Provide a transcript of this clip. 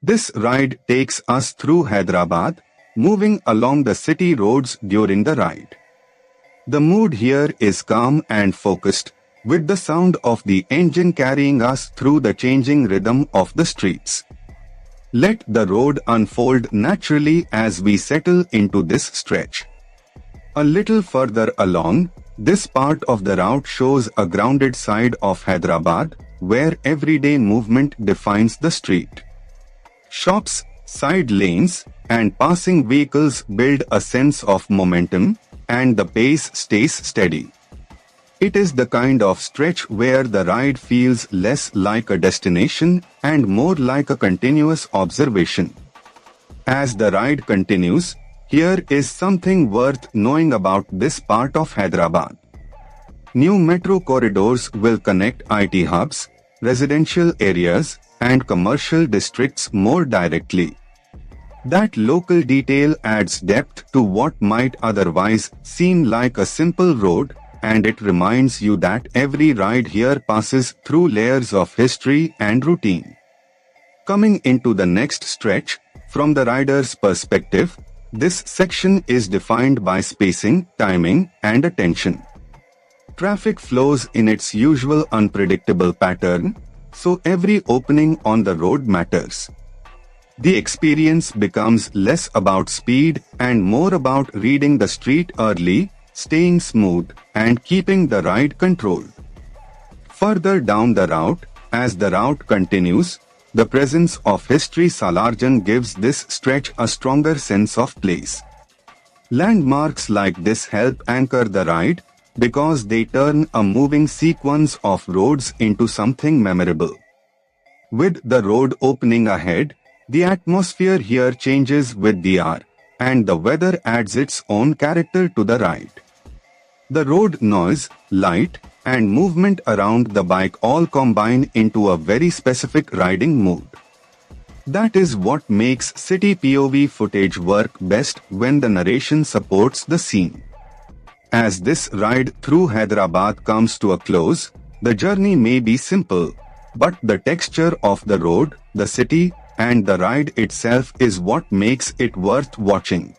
This ride takes us through Hyderabad, moving along the city roads during the ride. The mood here is calm and focused, with the sound of the engine carrying us through the changing rhythm of the streets. Let the road unfold naturally as we settle into this stretch. A little further along, this part of the route shows a grounded side of Hyderabad, where everyday movement defines the street. Shops, side lanes, and passing vehicles build a sense of momentum, and the pace stays steady. It is the kind of stretch where the ride feels less like a destination and more like a continuous observation. As the ride continues, here is something worth knowing about this part of Hyderabad. New metro corridors will connect IT hubs, residential areas, and commercial districts more directly. That local detail adds depth to what might otherwise seem like a simple road, and it reminds you that every ride here passes through layers of history and routine. Coming into the next stretch, from the rider's perspective, this section is defined by spacing, timing, and attention. Traffic flows in its usual unpredictable pattern, so every opening on the road matters. The experience becomes less about speed and more about reading the street early, staying smooth, and keeping the ride controlled. Further down the route, as the route continues, the presence of history Salarjan gives this stretch a stronger sense of place. Landmarks like this help anchor the ride because they turn a moving sequence of roads into something memorable. With the road opening ahead, the atmosphere here changes with the hour, and the weather adds its own character to the ride. The road noise, light, and movement around the bike all combine into a very specific riding mood. That is what makes city POV footage work best when the narration supports the scene. As this ride through Hyderabad comes to a close, the journey may be simple, but the texture of the road, the city, and the ride itself is what makes it worth watching.